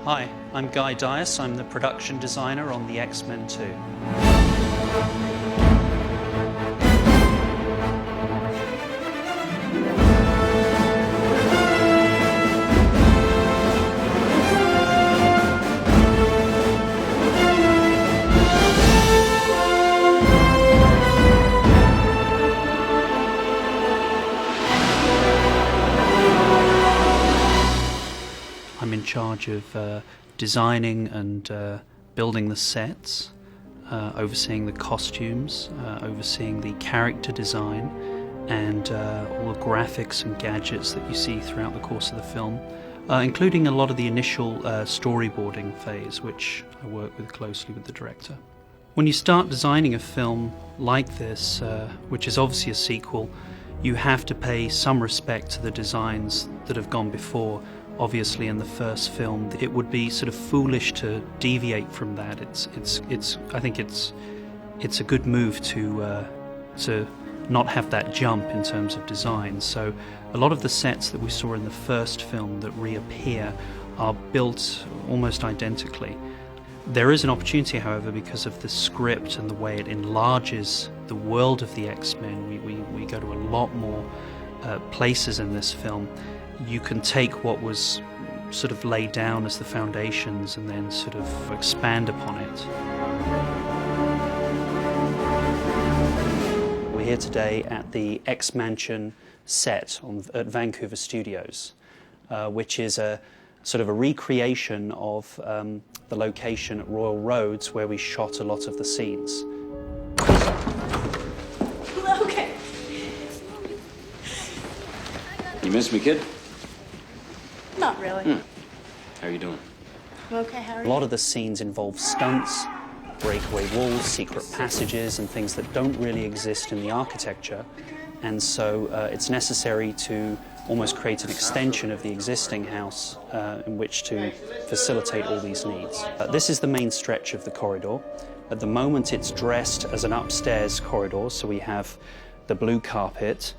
Hi, I'm Guy Dyas. I'm the production designer on the X-Men 2. I'm in charge of designing and building the sets, overseeing the costumes, overseeing the character design and all the graphics and gadgets that you see throughout the course of the film, including a lot of the initial storyboarding phase, which I work with closely with the director. When you start designing a film like this, which is obviously a sequel, you have to pay some respect to the designs that have gone before. Obviously, in the first film, it would be sort of foolish to deviate from that. I think it's a good move to not have that jump in terms of design. So, a lot of the sets that we saw in the first film that reappear are built almost identically. There is an opportunity, however, because of the script and the way it enlarges the world of the X-Men. We go to a lot more places in this film. You can take what was sort of laid down as the foundations and then sort of expand upon it. We're here today at the X-Mansion set at Vancouver Studios, which is a sort of a recreation of the location at Royal Roads where we shot a lot of the scenes. Okay. You miss me, kid? Not really. How are you doing? I'm okay, how are A you? lot of the scenes involve stunts, breakaway walls, secret passages, and things that don't really exist in the architecture. And so it's necessary to almost create an extension of the existing house in which to facilitate all these needs. This is the main stretch of the corridor. At the moment, it's dressed as an upstairs corridor, so we have the blue carpet.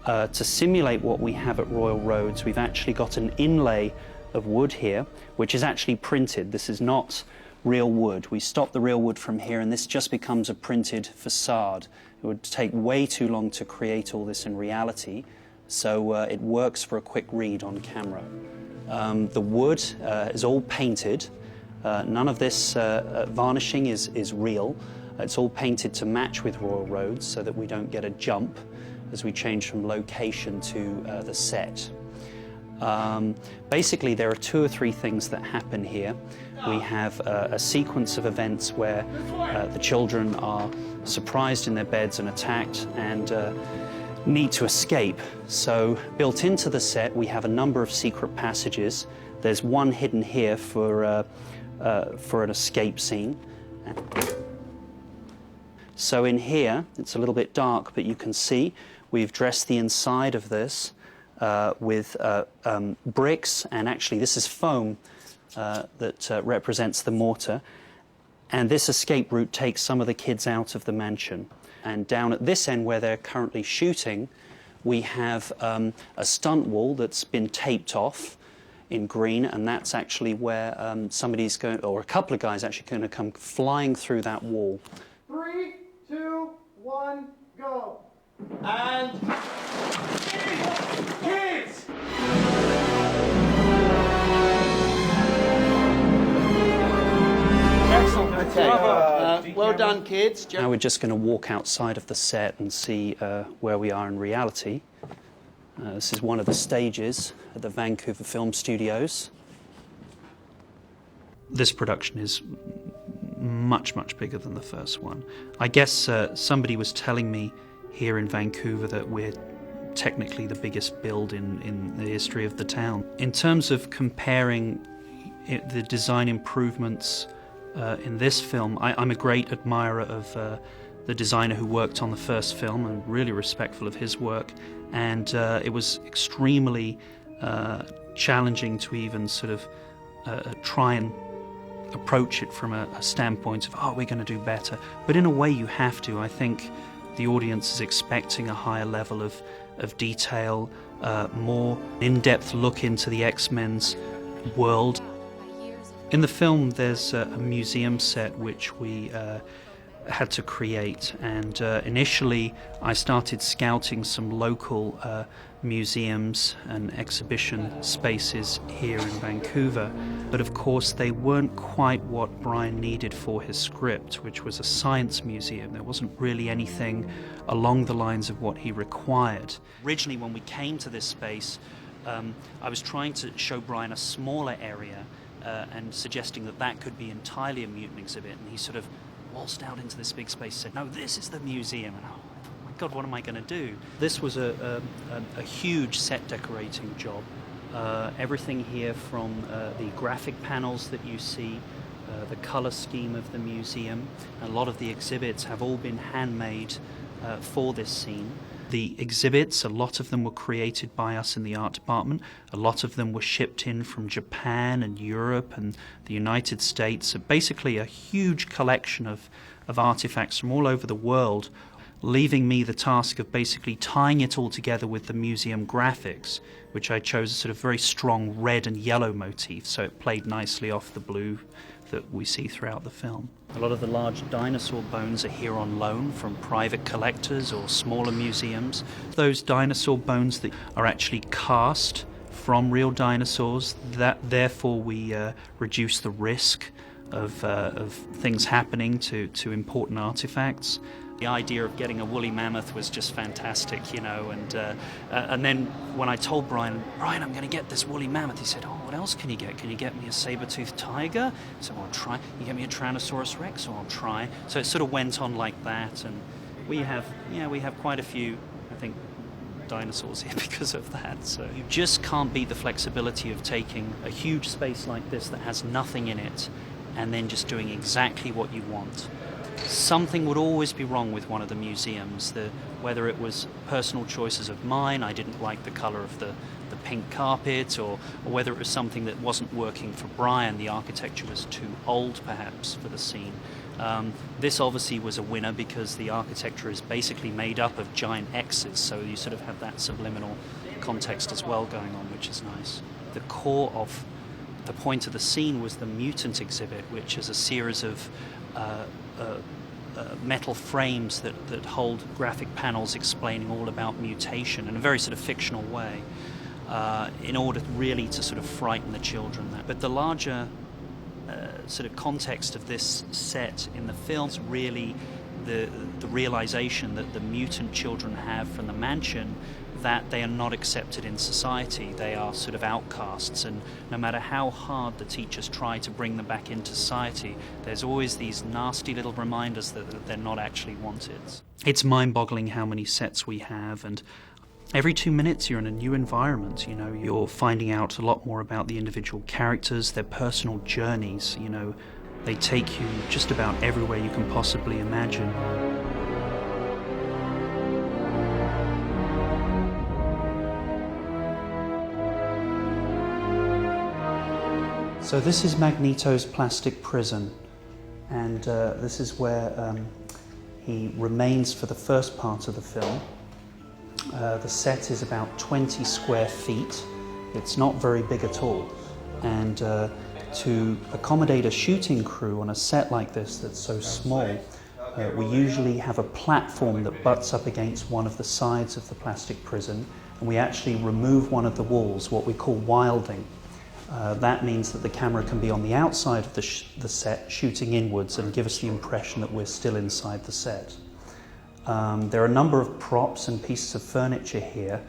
To simulate what we have at Royal Roads, we've actually got an inlay of wood here, which is actually printed. This is not real wood. We stop the real wood from here, and this just becomes a printed facade. It would take way too long to create all this in reality, so it works for a quick read on camera. The wood is all painted. None of this varnishing is real. It's all painted to match with Royal Roads so that we don't get a jump as we change from location to the set. Basically, there are 2 or 3 things that happen here. We have a sequence of events where the children are surprised in their beds and attacked and need to escape. So built into the set, we have a number of secret passages. There's one hidden here for an escape scene. So in here, it's a little bit dark, but you can see we've dressed the inside of this with bricks, and actually this is foam that represents the mortar. And this escape route takes some of the kids out of the mansion. And down at this end where they're currently shooting, we have a stunt wall that's been taped off in green, and that's actually where somebody's going, or a couple of guys actually going to come flying through that wall. 3, 2, 1, go. And kids! Excellent. Okay. Well done, kids. Now we're just going to walk outside of the set and see where we are in reality. This is one of the stages at the Vancouver Film Studios. This production is much, much bigger than the first one. I guess somebody was telling me here in Vancouver that we're technically the biggest build in the history of the town. In terms of comparing the design improvements in this film, I'm a great admirer of the designer who worked on the first film. I'm really respectful of his work, and it was extremely challenging to even sort of try and approach it from a standpoint of, oh, we're going to do better. But in a way you have to. I think the audience is expecting a higher level of detail, more in-depth look into the X-Men's world. By years of In the film, there's a museum set which we had to create, and initially I started scouting some local museums and exhibition spaces here in Vancouver, but of course they weren't quite what Brian needed for his script, which was a science museum. There wasn't really anything along the lines of what he required. Originally, when we came to this space, I was trying to show Brian a smaller area and suggesting that that could be entirely a mutant exhibit, and he sort of waltzed out into this big space and said, "No, this is the museum." And oh my God, what am I going to do? This was a huge set decorating job. Everything here from the graphic panels that you see, the color scheme of the museum. A lot of the exhibits have all been handmade for this scene. The exhibits, a lot of them were created by us in the art department. A lot of them were shipped in from Japan and Europe and the United States. So basically a huge collection of artifacts from all over the world, leaving me the task of basically tying it all together with the museum graphics, which I chose a sort of very strong red and yellow motif, so it played nicely off the blue that we see throughout the film. A lot of the large dinosaur bones are here on loan from private collectors or smaller museums. Those dinosaur bones that are actually cast from real dinosaurs, that therefore we reduce the risk of things happening to important artifacts. The idea of getting a woolly mammoth was just fantastic, you know, and then when I told Brian, I'm going to get this woolly mammoth, he said, "Oh, what else can you get? Can you get me a saber-toothed tiger?" So I'll try. You get me a Tyrannosaurus Rex, so I'll try. So it sort of went on like that, and we have quite a few, I think, dinosaurs here because of that. So you just can't beat the flexibility of taking a huge space like this that has nothing in it and then just doing exactly what you want. Something would always be wrong with one of the museums, whether it was personal choices of mine, I didn't like the colour of the pink carpet, or whether it was something that wasn't working for Brian, the architecture was too old perhaps for the scene. This obviously was a winner because the architecture is basically made up of giant X's, so you sort of have that subliminal context as well going on, which is nice. The core of the point of the scene was the mutant exhibit, which is a series of metal frames that hold graphic panels explaining all about mutation in a very sort of fictional way, in order really to sort of frighten the children. But the larger sort of context of this set in the film is really the realization that the mutant children have from the mansion, that they are not accepted in society. They are sort of outcasts, and no matter how hard the teachers try to bring them back into society, there's always these nasty little reminders that they're not actually wanted. It's mind-boggling how many sets we have, and every 2 minutes you're in a new environment. You know, you're finding out a lot more about the individual characters, their personal journeys. You know, they take you just about everywhere you can possibly imagine. So this is Magneto's plastic prison, and this is where he remains for the first part of the film. The set is about 20 square feet. It's not very big at all, and to accommodate a shooting crew on a set like this that's so small, we usually have a platform that butts up against one of the sides of the plastic prison, and we actually remove one of the walls, what we call wilding. That means that the camera can be on the outside of the set, shooting inwards, and give us the impression that we're still inside the set. There are a number of props and pieces of furniture here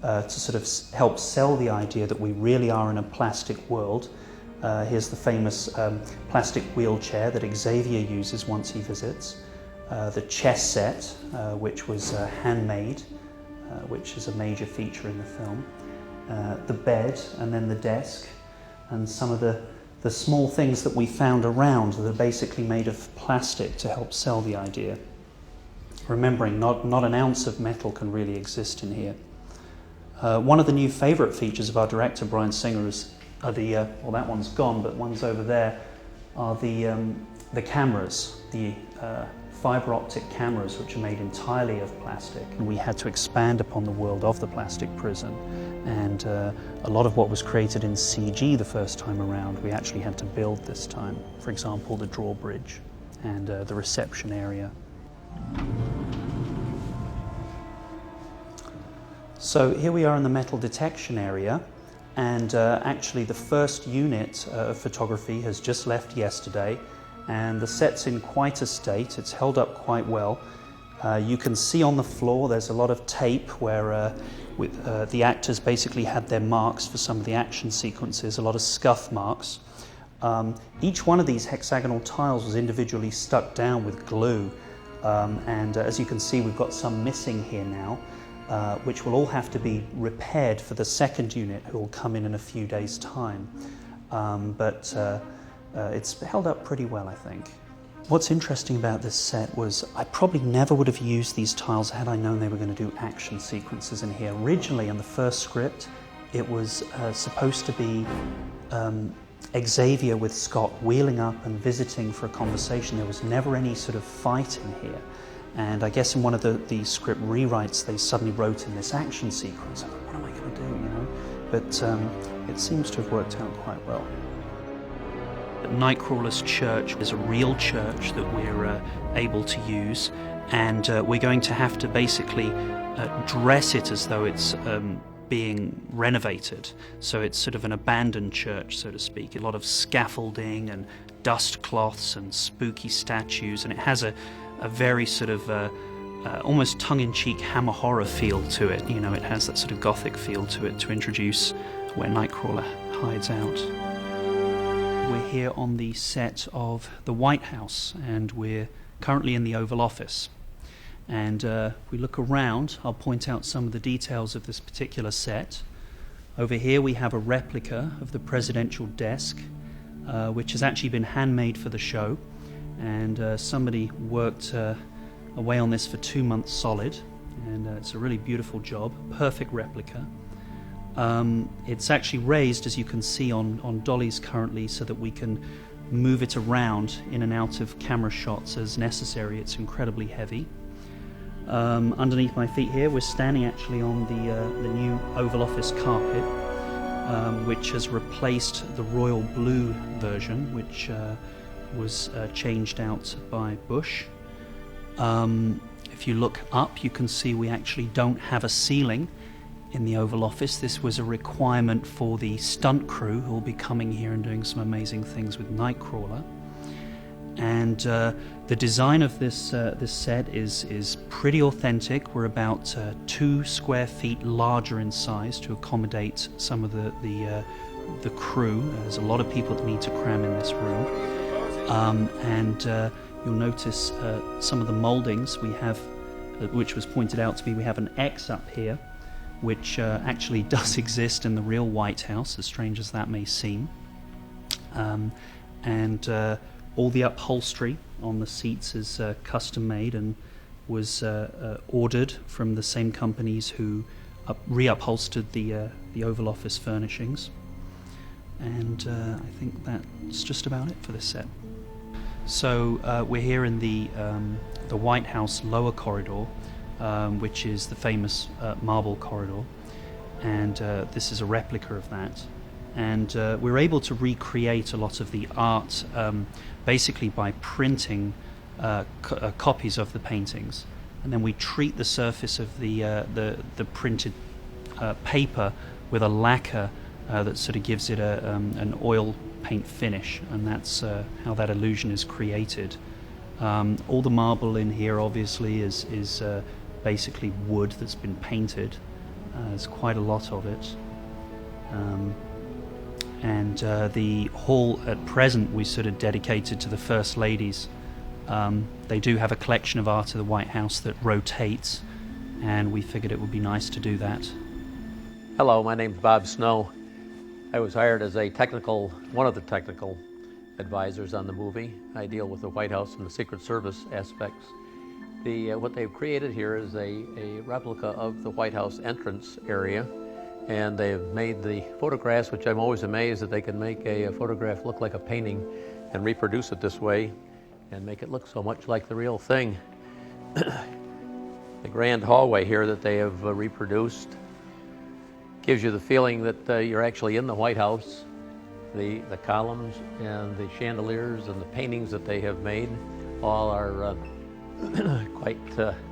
to sort of help sell the idea that we really are in a plastic world. Here's the famous plastic wheelchair that Xavier uses once he visits. The chess set, which was handmade, which is a major feature in the film. The bed, and then the desk, and some of the small things that we found around that are basically made of plastic to help sell the idea. Remembering, not an ounce of metal can really exist in here. One of the new favourite features of our director, Brian Singer, are well, that one's gone, but one's over there, are the cameras, the fiber optic cameras which are made entirely of plastic. And we had to expand upon the world of the plastic prison, and a lot of what was created in CG the first time around we actually had to build this time. For example, the drawbridge and the reception area. So here we are in the metal detection area, and actually the first unit of photography has just left yesterday, and the set's in quite a state. It's held up quite well. You can see on the floor there's a lot of tape where the actors basically had their marks for some of the action sequences, a lot of scuff marks. Each one of these hexagonal tiles was individually stuck down with glue, and as you can see we've got some missing here now, which will all have to be repaired for the second unit, who will come in a few days' time. But it's held up pretty well, I think. What's interesting about this set was I probably never would have used these tiles had I known they were going to do action sequences in here. Originally, in the first script, it was supposed to be Xavier with Scott wheeling up and visiting for a conversation. There was never any sort of fight in here. And I guess in one of the script rewrites, they suddenly wrote in this action sequence. I thought, what am I going to do, you know? But it seems to have worked out quite well. Nightcrawler's church is a real church that we're able to use, and we're going to have to basically dress it as though it's being renovated. So it's sort of an abandoned church, so to speak. A lot of scaffolding and dust cloths and spooky statues, and it has a very sort of almost tongue-in-cheek Hammer horror feel to it. You know, it has that sort of gothic feel to it to introduce where Nightcrawler hides out. We're here on the set of the White House, and we're currently in the Oval Office. And if we look around, I'll point out some of the details of this particular set. Over here we have a replica of the presidential desk, which has actually been handmade for the show. And somebody worked away on this for 2 months solid, and it's a really beautiful job, perfect replica. It's actually raised, as you can see, on dollies currently, so that we can move it around in and out of camera shots as necessary. It's incredibly heavy. Underneath my feet here, we're standing actually on the new Oval Office carpet, which has replaced the royal blue version, which was changed out by Bush. If you look up, you can see we actually don't have a ceiling in the Oval Office. This was a requirement for the stunt crew who will be coming here and doing some amazing things with Nightcrawler. And the design of this set is pretty authentic. We're about 2 square feet larger in size to accommodate some of the crew. There's a lot of people that need to cram in this room. And you'll notice some of the moldings we have, which was pointed out to me. We have an X up here, which actually does exist in the real White House, as strange as that may seem. And all the upholstery on the seats is custom made and was ordered from the same companies who reupholstered the Oval Office furnishings. And I think that's just about it for this set. So we're here in the White House lower corridor, which is the famous marble corridor, and this is a replica of that. And we're able to recreate a lot of the art basically by printing copies of the paintings, and then we treat the surface of the printed paper with a lacquer that sort of gives it an oil paint finish, and that's how that illusion is created. All the marble in here obviously is basically wood that's been painted. There's quite a lot of it. And the hall at present we sort of dedicated to the First Ladies. They do have a collection of art of the White House that rotates, and we figured it would be nice to do that. Hello, my name's Bob Snow. I was hired as one of the technical advisors on the movie. I deal with the White House and the Secret Service aspects. What they've created here is a replica of the White House entrance area, and they've made the photographs, which I'm always amazed that they can make a photograph look like a painting and reproduce it this way. and make it look so much like the real thing. The grand hallway here that they have reproduced gives you the feeling that you're actually in the White House. The columns and the chandeliers and the paintings that they have made all are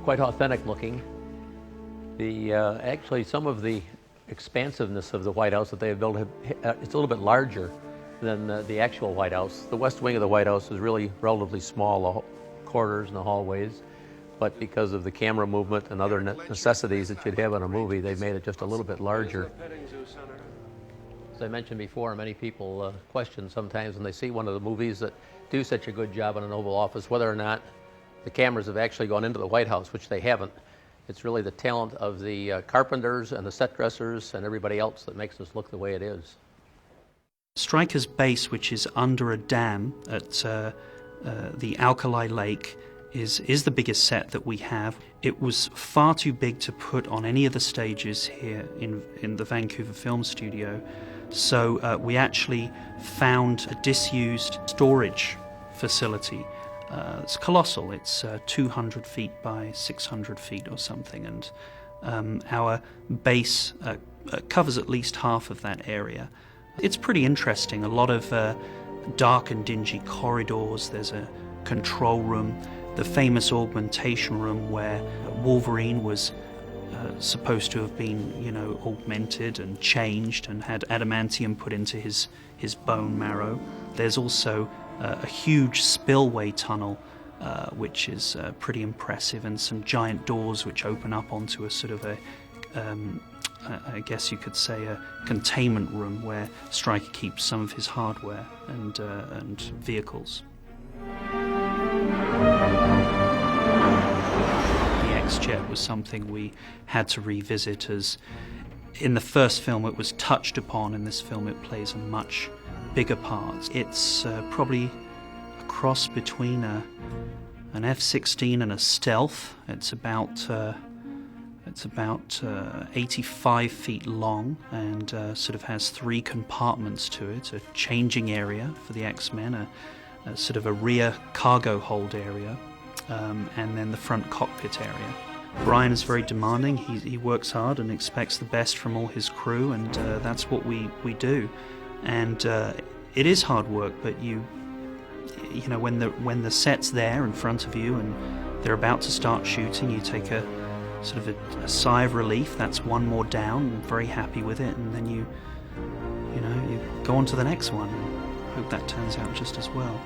quite authentic looking. Actually, some of the expansiveness of the White House that they have built, it's a little bit larger than the actual White House. The west wing of the White House is really relatively small, the corridors and the hallways, but because of the camera movement and other necessities that you'd have in a movie, they've made it just a little bit larger. As I mentioned before, many people question sometimes when they see one of the movies that do such a good job in an Oval Office, whether or not the cameras have actually gone into the White House, which they haven't. It's really the talent of the carpenters and the set dressers and everybody else that makes this look the way it is. Stryker's base, which is under a dam at the Alkali Lake, is the biggest set that we have. It was far too big to put on any of the stages here in the Vancouver Film Studio, so we actually found a disused storage facility. It's colossal. It's 200 feet by 600 feet or something, and our base covers at least half of that area. It's pretty interesting. A lot of dark and dingy corridors. There's a control room, the famous augmentation room where Wolverine was supposed to have been, augmented and changed and had adamantium put into his bone marrow. There's also a huge spillway tunnel, which is pretty impressive, and some giant doors which open up onto a sort of I guess you could say a containment room where Stryker keeps some of his hardware and vehicles. The X-Jet was something we had to revisit, as in the first film it was touched upon. In this film it plays a much bigger part. It's probably a cross between an F-16 and a Stealth. It's about 85 feet long and sort of has 3 compartments to it: a changing area for the X-Men, a sort of a rear cargo hold area, and then the front cockpit area. Brian is very demanding. He works hard and expects the best from all his crew, and that's what we do. And it is hard work, but when the set's there in front of you and they're about to start shooting, you take a sort of a sigh of relief. That's one more down, and very happy with it, and then you go on to the next one. Hope that turns out just as well.